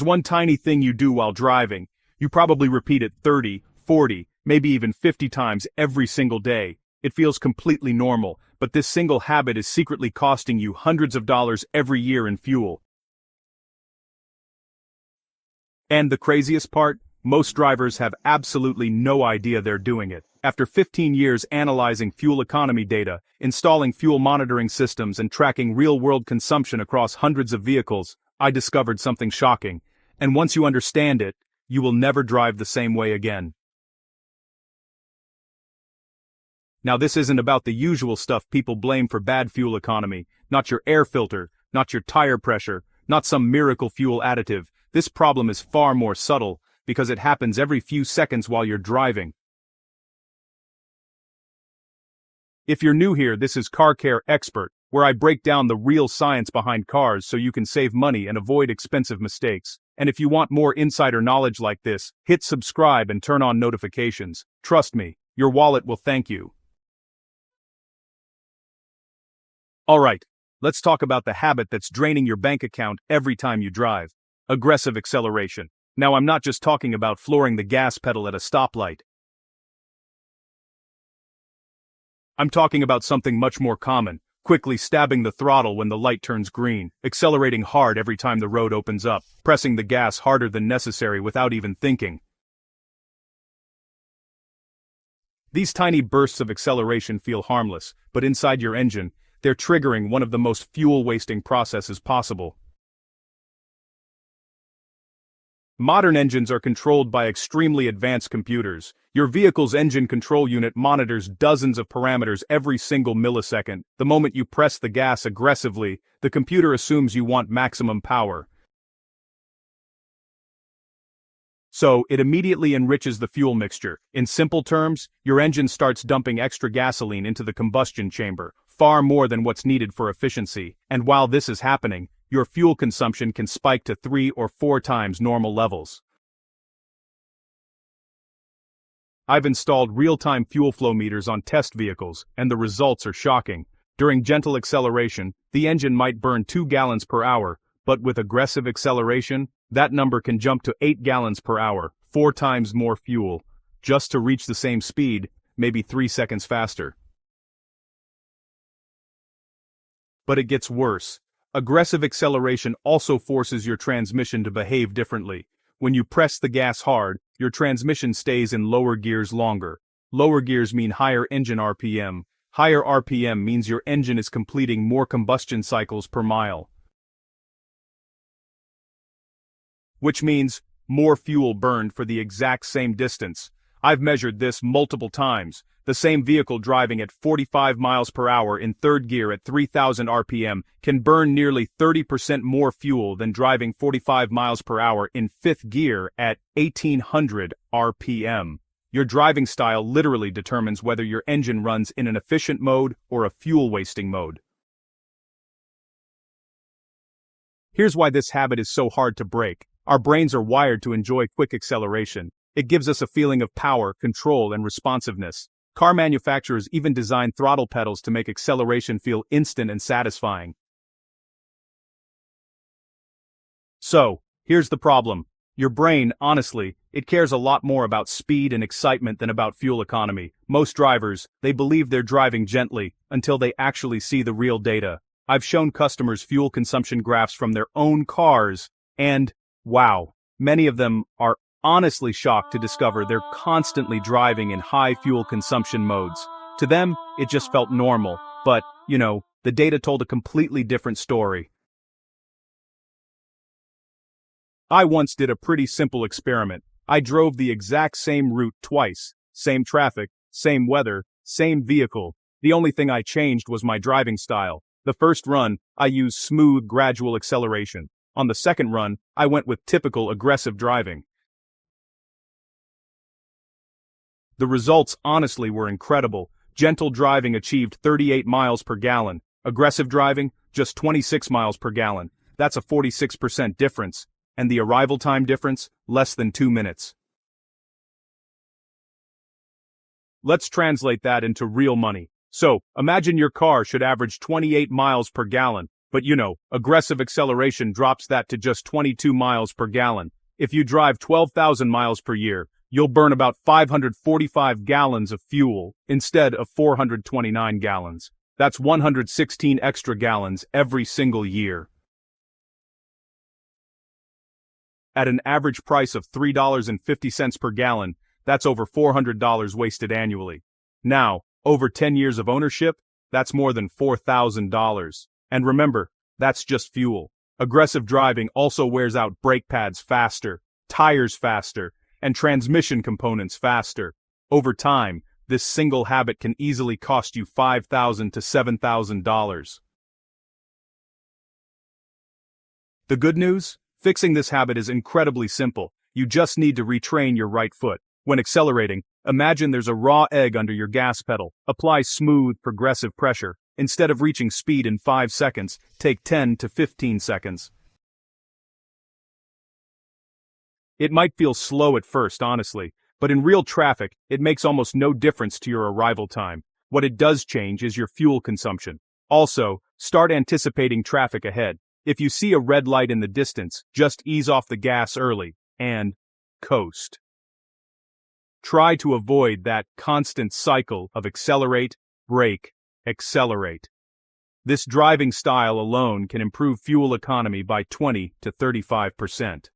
one tiny thing you do while driving. You probably repeat it 30, 40, maybe even 50 times every single day. It feels completely normal, but this single habit is secretly costing you hundreds of dollars every year in fuel. And the craziest part? Most drivers have absolutely no idea they're doing it. After 15 years analyzing fuel economy data, installing fuel monitoring systems and tracking real-world consumption across hundreds of vehicles, I discovered something shocking. And once you understand it, you will never drive the same way again. Now this isn't about the usual stuff people blame for bad fuel economy, not your air filter, not your tire pressure, not some miracle fuel additive. This problem is far more subtle, because it happens every few seconds while you're driving. If you're new here, this is Car Care Expert, where I break down the real science behind cars so you can save money and avoid expensive mistakes. And if you want more insider knowledge like this, hit subscribe and turn on notifications. Trust me, your wallet will thank you. Alright, let's talk about the habit that's draining your bank account every time you drive. Aggressive acceleration. Now I'm not just talking about flooring the gas pedal at a stoplight. I'm talking about something much more common, quickly stabbing the throttle when the light turns green, accelerating hard every time the road opens up, pressing the gas harder than necessary without even thinking. These tiny bursts of acceleration feel harmless, but inside your engine, they're triggering one of the most fuel-wasting processes possible. Modern engines are controlled by extremely advanced computers. Your vehicle's engine control unit monitors dozens of parameters every single millisecond. The moment you press the gas aggressively, the computer assumes you want maximum power. So, it immediately enriches the fuel mixture. In simple terms, your engine starts dumping extra gasoline into the combustion chamber, far more than what's needed for efficiency. And while this is happening, your fuel consumption can spike to 3 or 4 times normal levels. I've installed real-time fuel flow meters on test vehicles, and the results are shocking. During gentle acceleration, the engine might burn 2 gallons per hour, but with aggressive acceleration, that number can jump to 8 gallons per hour, 4 times more fuel, just to reach the same speed, maybe 3 seconds faster. But it gets worse. Aggressive acceleration also forces your transmission to behave differently. When you press the gas hard, your transmission stays in lower gears longer. Lower gears mean higher engine RPM. Higher RPM means your engine is completing more combustion cycles per mile. Which means more fuel burned for the exact same distance. I've measured this multiple times. The same vehicle driving at 45 miles per hour in third gear at 3,000 RPM can burn nearly 30% more fuel than driving 45 miles per hour in fifth gear at 1,800 RPM. Your driving style literally determines whether your engine runs in an efficient mode or a fuel-wasting mode. Here's why this habit is so hard to break. Our brains are wired to enjoy quick acceleration. It gives us a feeling of power, control, and responsiveness. Car manufacturers even design throttle pedals to make acceleration feel instant and satisfying. So, here's the problem. Your brain, honestly, it cares a lot more about speed and excitement than about fuel economy. Most drivers, they believe they're driving gently until they actually see the real data. I've shown customers fuel consumption graphs from their own cars, and, wow, many of them are honestly shocked to discover they're constantly driving in high fuel consumption modes. To them, it just felt normal, but, the data told a completely different story. I once did a pretty simple experiment. I drove the exact same route twice. Same traffic, same weather, same vehicle. The only thing I changed was my driving style. The first run, I used smooth, gradual acceleration. On the second run, I went with typical aggressive driving. The results honestly were incredible. Gentle driving achieved 38 miles per gallon. Aggressive driving, just 26 miles per gallon. That's a 46% difference. And the arrival time difference, less than 2 minutes. Let's translate that into real money. So, imagine your car should average 28 miles per gallon. But aggressive acceleration drops that to just 22 miles per gallon. If you drive 12,000 miles per year, you'll burn about 545 gallons of fuel instead of 429 gallons. That's 116 extra gallons every single year. At an average price of $3.50 per gallon, that's over $400 wasted annually. Now, over 10 years of ownership, that's more than $4,000. And remember, that's just fuel. Aggressive driving also wears out brake pads faster, tires faster, and transmission components faster. Over time, this single habit can easily cost you $5,000 to $7,000. The good news? Fixing this habit is incredibly simple. You just need to retrain your right foot. When accelerating, imagine there's a raw egg under your gas pedal. Apply smooth, progressive pressure. Instead of reaching speed in 5 seconds, take 10 to 15 seconds. It might feel slow at first, honestly, but in real traffic, it makes almost no difference to your arrival time. What it does change is your fuel consumption. Also, start anticipating traffic ahead. If you see a red light in the distance, just ease off the gas early and coast. Try to avoid that constant cycle of accelerate, brake, accelerate. This driving style alone can improve fuel economy by 20 to 35%.